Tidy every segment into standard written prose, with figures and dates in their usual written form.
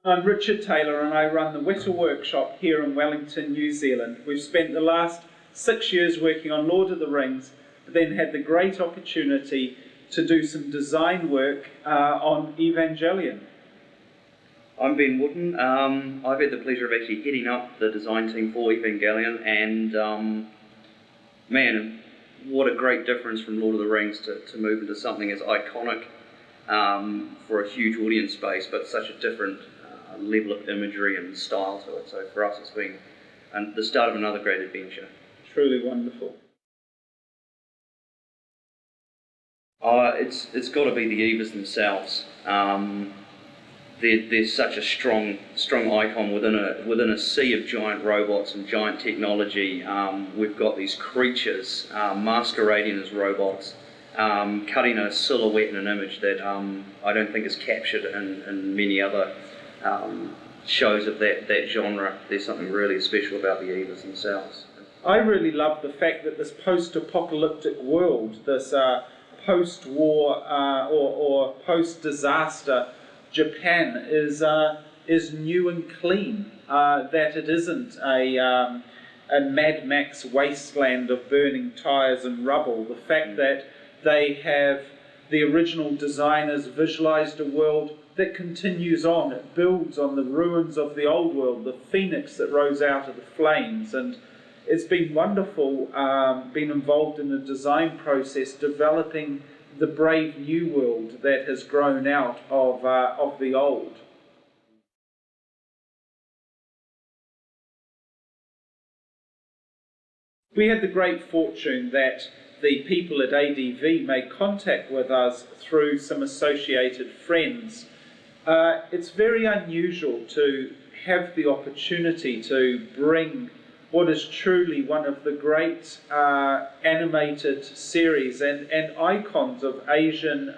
I'm Richard Taylor and I run the WETA workshop here in Wellington, New Zealand. We've spent the last 6 years working on Lord of the Rings, but then had the great opportunity to do some design work on Evangelion. I'm Ben Wootten. I've had the pleasure of actually heading up the design team for Evangelion, and man, what a great difference from Lord of the Rings to move into something as iconic for a huge audience base, but such a different level of imagery and style to it. So for us, it's been the start of another great adventure. Truly wonderful. It's got to be the Evas themselves. They're such a strong icon within a sea of giant robots and giant technology. We've got these creatures masquerading as robots, cutting a silhouette in an image that I don't think is captured in many other shows of that genre. There's something really special about the Evas themselves. I really love the fact that this post-apocalyptic world, this post-war or post-disaster Japan is new and clean, that it isn't a Mad Max wasteland of burning tyres and rubble. The fact that they have, the original designers visualised a world that continues on. It builds on the ruins of the old world, the phoenix that rose out of the flames. And it's been wonderful being involved in the design process, developing the brave new world that has grown out of the old. We had the great fortune that the people at ADV made contact with us through some associated friends. It's very unusual to have the opportunity to bring what is truly one of the great animated series and icons of Asian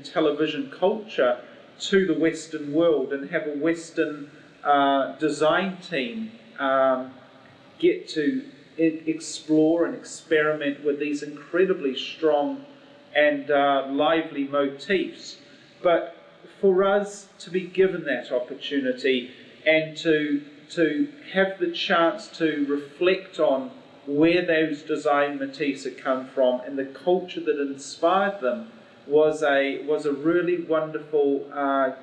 television culture to the Western world, and have a Western design team get to explore and experiment with these incredibly strong and lively motifs. But for us to be given that opportunity and to have the chance to reflect on where those design motifs had come from and the culture that inspired them was a really wonderful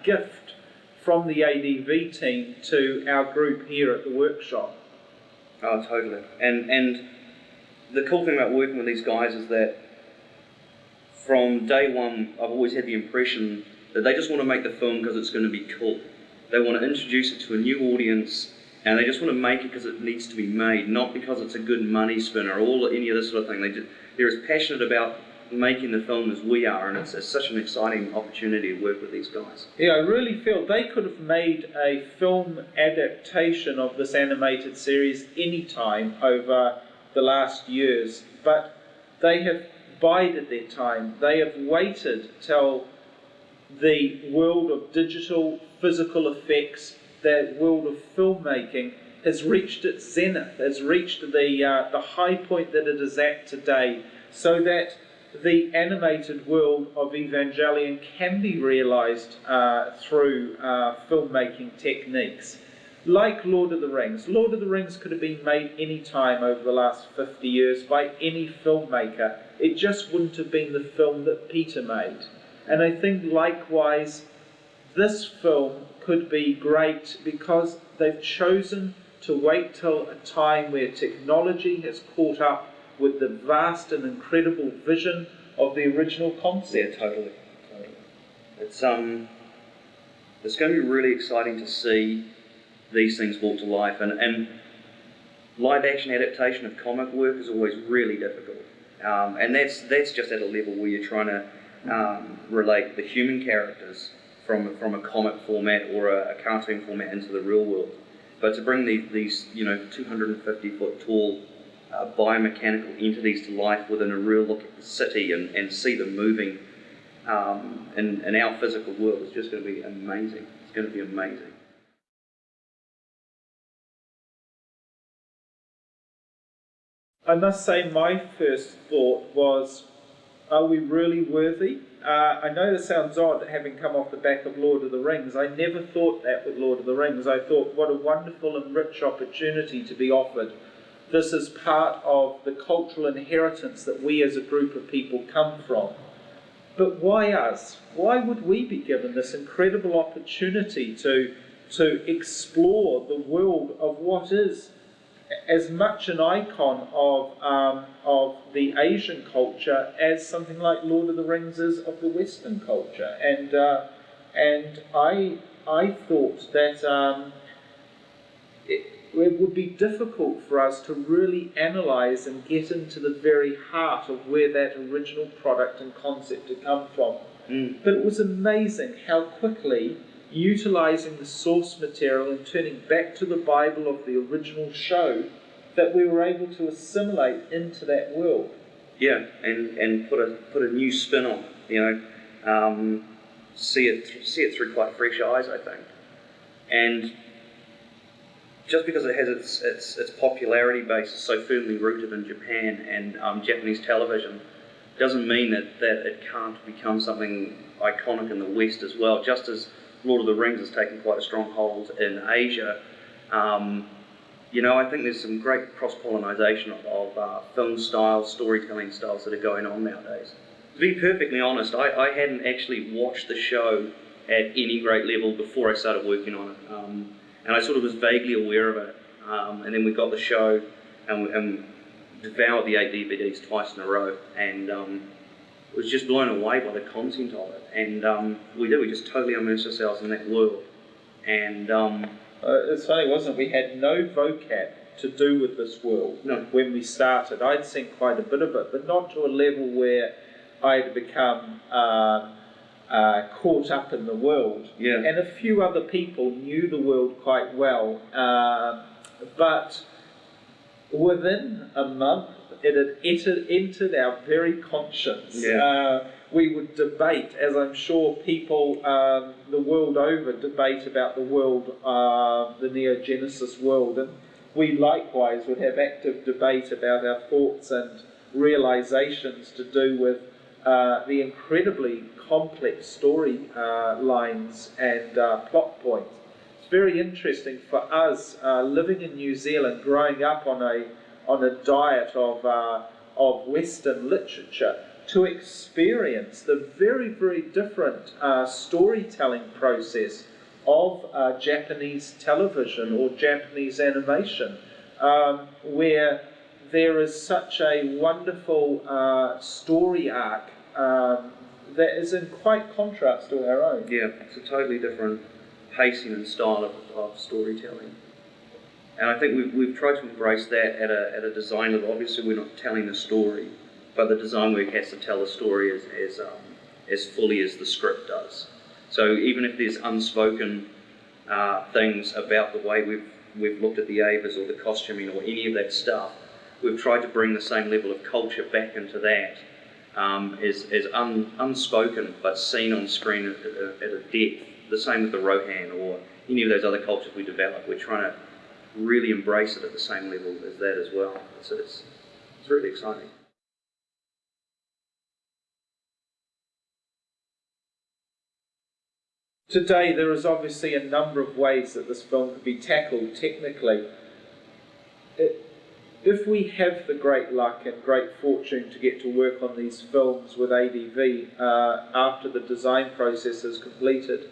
gift from the ADV team to our group here at the workshop. Oh, totally. And the cool thing about working with these guys is that from day one, I've always had the impression that they just want to make the film because it's going to be cool. They want to introduce it to a new audience, and they just want to make it because it needs to be made, not because it's a good money spinner or any of this sort of thing. They're as passionate about making the film as we are, and it's such an exciting opportunity to work with these guys. Yeah, I really feel they could have made a film adaptation of this animated series any time over the last years, but they have bided their time. They have waited till the world of digital physical effects, that world of filmmaking, has reached its zenith, has reached the high point that it is at today, so that the animated world of Evangelion can be realised through filmmaking techniques. Like Lord of the Rings. Lord of the Rings could have been made any time over the last 50 years by any filmmaker. It just wouldn't have been the film that Peter made. And I think likewise, this film could be great because they've chosen to wait till a time where technology has caught up with the vast and incredible vision of the original concept. Yeah, totally. It's going to be really exciting to see these things brought to life, and live action adaptation of comic work is always really difficult, and that's just at a level where you're trying to relate the human characters from a comic format or a cartoon format into the real world. But to bring these 250-foot tall biomechanical entities to life within a real look at the city and see them moving in our physical world is just going to be amazing. It's going to be amazing. I must say my first thought was, Are we really worthy? I know this sounds odd, having come off the back of Lord of the Rings. I never thought that with Lord of the Rings. I thought, what a wonderful and rich opportunity to be offered. This is part of the cultural inheritance that we as a group of people come from. But why us? Why would we be given this incredible opportunity to explore the world of what is as much an icon of the Asian culture as something like Lord of the Rings is of the Western culture? And I thought that it would be difficult for us to really analyse and get into the very heart of where that original product and concept had come from. But it was amazing how quickly, utilising the source material and turning back to the Bible of the original show, that we were able to assimilate into that world. Yeah, and put a new spin on it, see it through quite fresh eyes, I think. And just because it has its popularity base is so firmly rooted in Japan and Japanese television, doesn't mean that it can't become something iconic in the West as well. Just as Lord of the Rings has taken quite a strong hold in Asia, I think there's some great cross-pollination of film styles, storytelling styles that are going on nowadays. To be perfectly honest, I hadn't actually watched the show at any great level before I started working on it. And I sort of was vaguely aware of it, and then we got the show and devoured the 8 DVDs twice in a row, and was just blown away by the content of it. And we just totally immersed ourselves in that world. And it's funny, wasn't it? We had no vocab to do with this world when we started. I'd seen quite a bit of it, but not to a level where I'd become caught up in the world. Yeah. And a few other people knew the world quite well, but within a month it had entered our very conscience. Yeah. We would debate, as I'm sure people the world over debate about the world, the Neo-Genesis world, and we likewise would have active debate about our thoughts and realizations to do with the incredibly complex story lines and plot points. It's very interesting for us living in New Zealand, growing up on a diet of Western literature, to experience the very, very different storytelling process of Japanese television or Japanese animation, where there is such a wonderful story arc that is in quite contrast to our own. Yeah, it's a totally different pacing and style of storytelling. And I think we've tried to embrace that at a design level. Obviously, we're not telling a story, but the design work has to tell the story as fully as the script does. So even if there's unspoken things about the way we've looked at the AVAs or the costuming or any of that stuff, we've tried to bring the same level of culture back into that. Is unspoken but seen on screen at a depth. The same with the Rohan or any of those other cultures we develop. We're trying to really embrace it at the same level as that as well. So it's really exciting. Today there is obviously a number of ways that this film could be tackled technically. If we have the great luck and great fortune to get to work on these films with ADV after the design process is completed,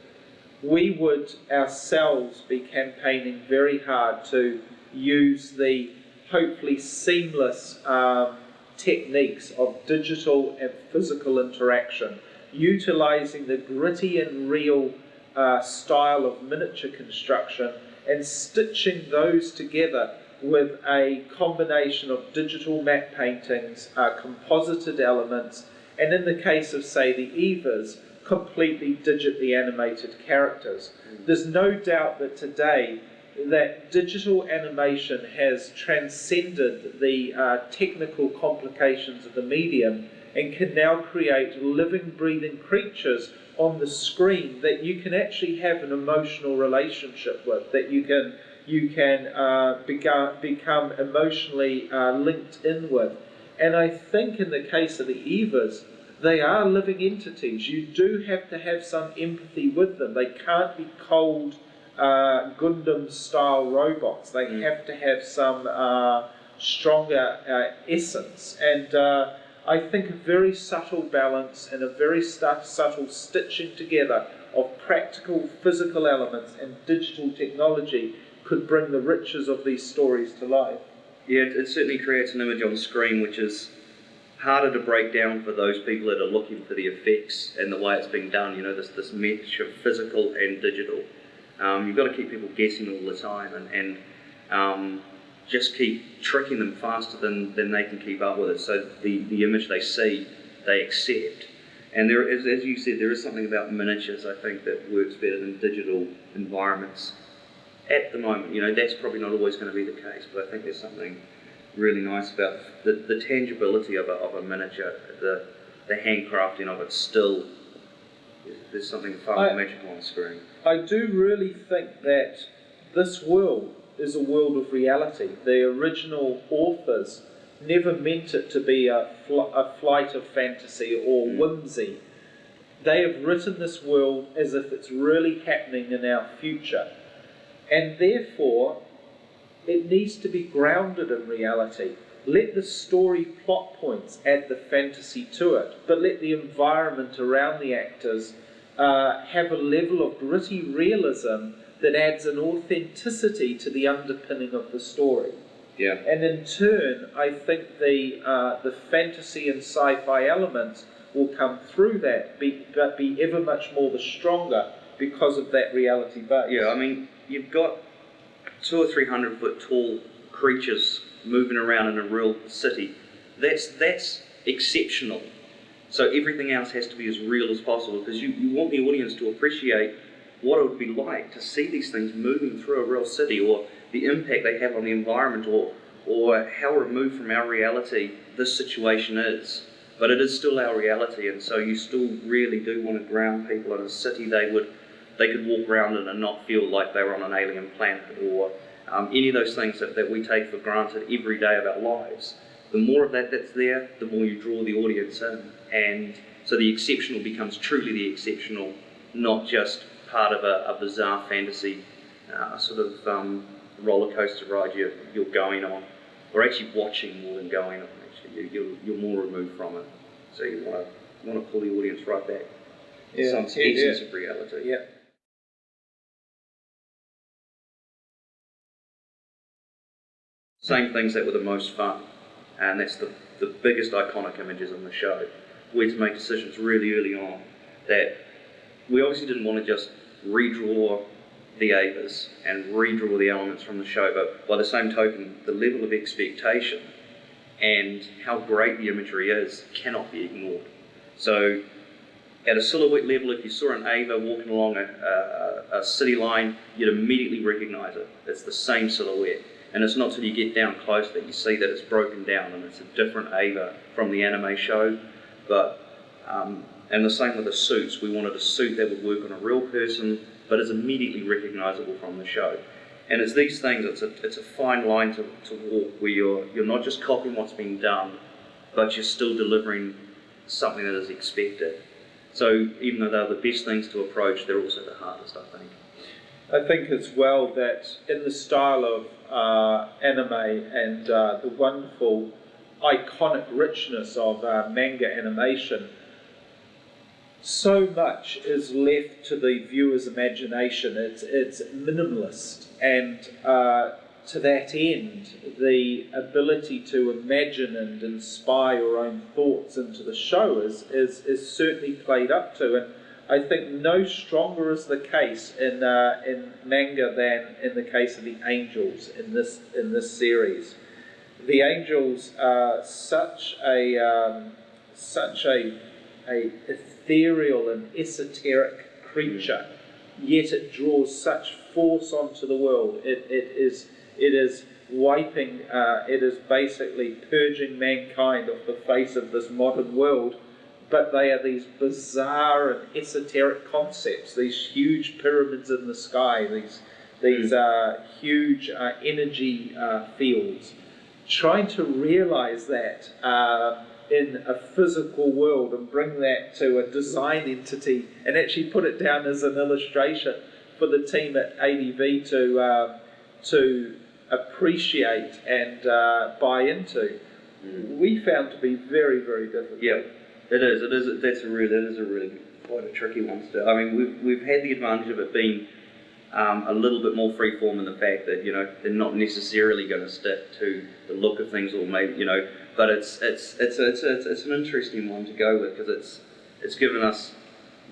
we would ourselves be campaigning very hard to use the hopefully seamless techniques of digital and physical interaction, utilising the gritty and real style of miniature construction and stitching those together with a combination of digital matte paintings, composited elements, and in the case of, say, the Evas, completely digitally animated characters. There's no doubt that today that digital animation has transcended the technical complications of the medium and can now create living, breathing creatures on the screen that you can actually have an emotional relationship with, that you can become emotionally linked in with. And I think in the case of the Evas, they are living entities. You do have to have some empathy with them. They can't be cold Gundam-style robots. They have to have some stronger essence. And I think a very subtle balance and a very subtle stitching together of practical physical elements and digital technology could bring the riches of these stories to life. Yeah, it certainly creates an image on screen which is harder to break down for those people that are looking for the effects and the way it's being done, this mesh of physical and digital. You've got to keep people guessing all the time and just keep tricking them faster than they can keep up with it, so the image they see, they accept. And there is, as you said, there is something about miniatures, I think, that works better than digital environments. At the moment, that's probably not always going to be the case, but I think there's something really nice about the tangibility of a miniature, the handcrafting of it still. There's something far more magical on the screen. I do really think that this world is a world of reality. The original authors never meant it to be a flight of fantasy or whimsy. They have written this world as if it's really happening in our future. And therefore, it needs to be grounded in reality. Let the story plot points add the fantasy to it, but let the environment around the actors have a level of gritty realism that adds an authenticity to the underpinning of the story. Yeah. And in turn, I think the fantasy and sci-fi elements will come through that, but be ever much more the stronger because of that reality base. Yeah, I mean, you've got 200 or 300 foot tall creatures moving around in a real city. That's exceptional. So everything else has to be as real as possible, because you want the audience to appreciate what it would be like to see these things moving through a real city, or the impact they have on the environment, or how removed from our reality this situation is. But it is still our reality, and so you still really do want to ground people in a city they could walk around in and not feel like they were on an alien planet, or any of those things that we take for granted every day of our lives. The more of that's there, the more you draw the audience in. And so the exceptional becomes truly the exceptional, not just part of a bizarre fantasy sort of roller coaster ride you're going on, or actually watching more than going on. Actually, you're more removed from it, so you want to pull the audience right back to some essence of reality. Yeah. Same things that were the most fun, and that's the biggest iconic images in the show. We had to make decisions really early on that we obviously didn't want to just redraw the Avas and redraw the elements from the show, but by the same token, the level of expectation and how great the imagery is cannot be ignored. So at a silhouette level, if you saw an Ava walking along a city line, you'd immediately recognise it. It's the same silhouette. And it's not till you get down close that you see that it's broken down and it's a different Ava from the anime show. But and the same with the suits. We wanted a suit that would work on a real person, but is immediately recognisable from the show. And it's these things. It's a fine line to walk, where you're not just copying what's being done, but you're still delivering something that is expected. So even though they're the best things to approach, they're also the hardest, I think. I think as well that in the style of anime and the wonderful iconic richness of manga animation, so much is left to the viewer's imagination. It's minimalist, and to that end, the ability to imagine and inspire your own thoughts into the show is certainly played up to. And I think no stronger is the case in manga than in the case of the angels in this series. The angels are such a ethereal and esoteric creature, yet it draws such force onto the world. It is wiping. It is basically purging mankind off the face of this modern world. But they are these bizarre and esoteric concepts, these huge pyramids in the sky, these huge energy fields. Trying to realize that in a physical world and bring that to a design entity and actually put it down as an illustration for the team at ADV to appreciate and buy into, we found to be very, very difficult. Yeah, it is. That is a really quite a tricky one to do. I mean, we've had the advantage of it being a little bit more freeform in the fact that, you know, they're not necessarily going to stick to the look of things, or maybe, you know, but it's an interesting one to go with, because it's given us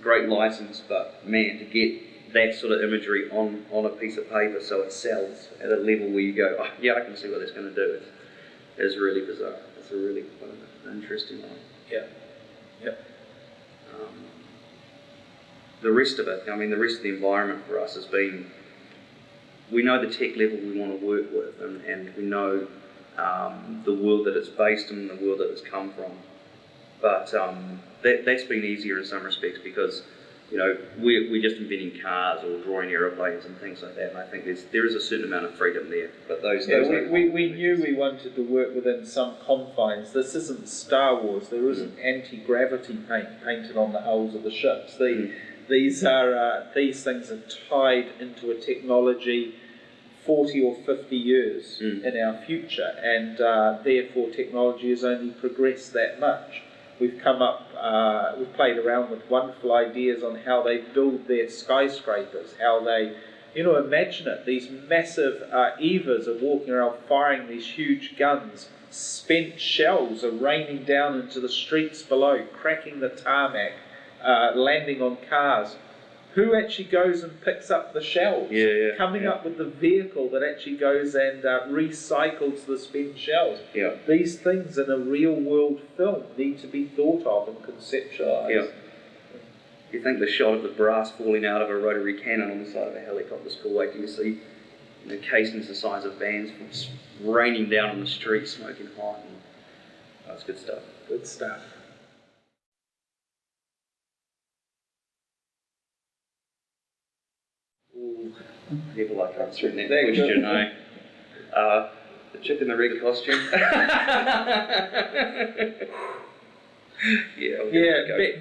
great license, but man, to get that sort of imagery on a piece of paper so it sells at a level where you go, oh, yeah, I can see what that's going to do. It's really bizarre. It's a really quite an interesting one. Yeah. Yep. The rest of it, I mean, the rest of the environment for us has been, we know the tech level we want to work with, and we know the world that it's based in, the world that it's come from. But that's been easier in some respects, because, you know, we're just inventing cars or drawing aeroplanes and things like that, and I think there is a certain amount of freedom there. But we knew we wanted to work within some confines. This isn't Star Wars. There isn't anti-gravity paint painted on the hulls of the ships. These things are tied into a technology 40 or 50 years in our future, and therefore technology has only progressed that much. We've played around with wonderful ideas on how they build their skyscrapers, how they, you know, imagine it, these massive EVAs are walking around firing these huge guns, spent shells are raining down into the streets below, cracking the tarmac, landing on cars. Who actually goes and picks up the shells? Coming up with the vehicle that actually goes and recycles the spent shells. Yeah. These things in a real world film need to be thought of and conceptualised. Yeah. You think the shot of the brass falling out of a rotary cannon on the side of a helicopter is cool. Wait till you see, you know, casings the size of vans raining down on the street, smoking hot. And that's good stuff. Good stuff. People like answering that question, eh? The chick in the red costume.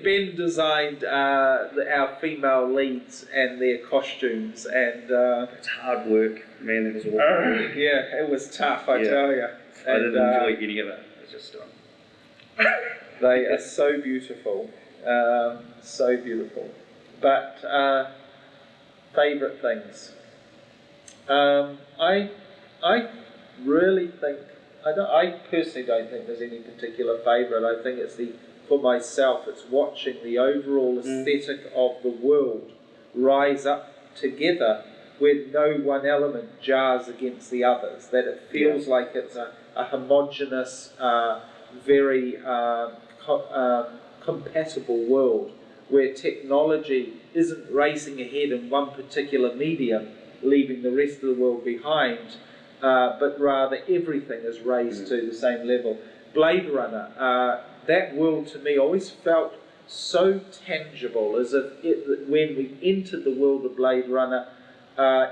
Ben designed our female leads and their costumes, and it's hard work, man. That was awful. Yeah, it was tough, I tell you. I didn't enjoy any of it. It's just they are so beautiful, so beautiful. But favourite things. I really think, I personally don't think there's any particular favourite. I think for myself, it's watching the overall aesthetic of the world rise up together, where no one element jars against the others, that it feels like it's a homogeneous, very compatible world, where technology isn't racing ahead in one particular medium, leaving the rest of the world behind, but rather everything is raised to the same level. Blade Runner, that world to me always felt so tangible, as if when we entered the world of Blade Runner,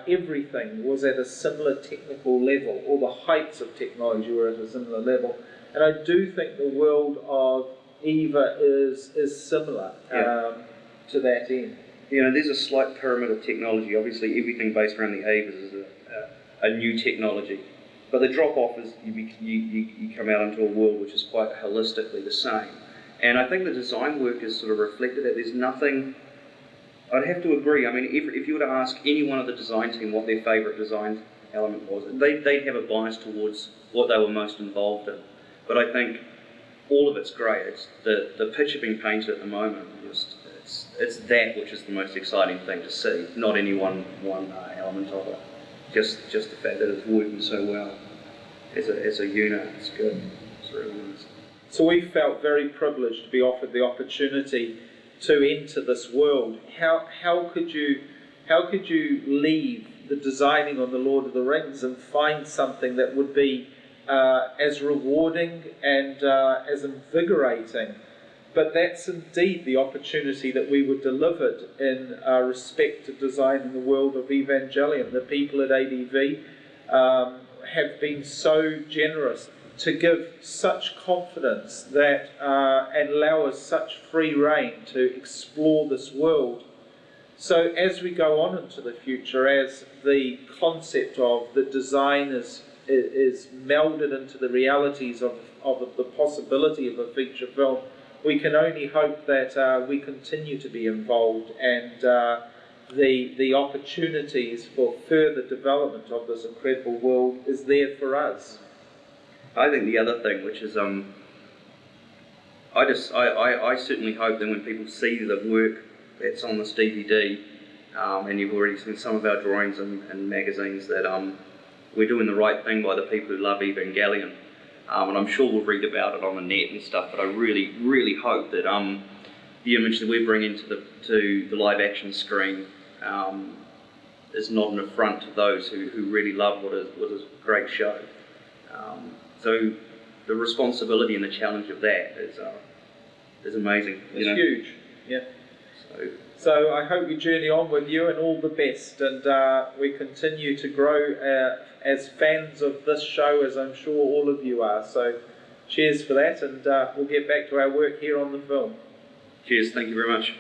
everything was at a similar technical level, all the heights of technology were at a similar level. And I do think the world of EVA is similar to that end. You know, there's a slight pyramid of technology. Obviously, everything based around the EVAs is a new technology. But the drop-off is you come out into a world which is quite holistically the same. And I think the design work has sort of reflected that. There's nothing... I'd have to agree. I mean, if you were to ask any one of the design team what their favourite design element was, they'd have a bias towards what they were most involved in. But I think all of it's great. It's the picture being painted at the moment, it's that which is the most exciting thing to see, not any one element of it. Just the fact that it's working so well as a unit, it's good. It's really nice. So we felt very privileged to be offered the opportunity to enter this world. How could you leave the designing on the Lord of the Rings and find something that would be as rewarding and as invigorating? But that's indeed the opportunity that we were delivered in respect to design in the world of Evangelion. The people at ADV have been so generous to give such confidence that and allow us such free rein to explore this world. So as we go on into the future, as the concept of the design is melded into the realities of the possibility of a feature film, we can only hope that we continue to be involved, and the opportunities for further development of this incredible world is there for us. I think the other thing, which is I certainly hope that when people see the work that's on this DVD, and you've already seen some of our drawings and magazines, that we're doing the right thing by the people who love Evangelion. And I'm sure we'll read about it on the net and stuff, but I really, really hope that the image that we bring into the live action screen is not an affront to those who really love what is a great show. So the responsibility and the challenge of that is amazing. It's huge, yeah. So I hope we journey on with you, and all the best, and we continue to grow as fans of this show, as I'm sure all of you are. So cheers for that, and we'll get back to our work here on the film. Cheers, thank you very much.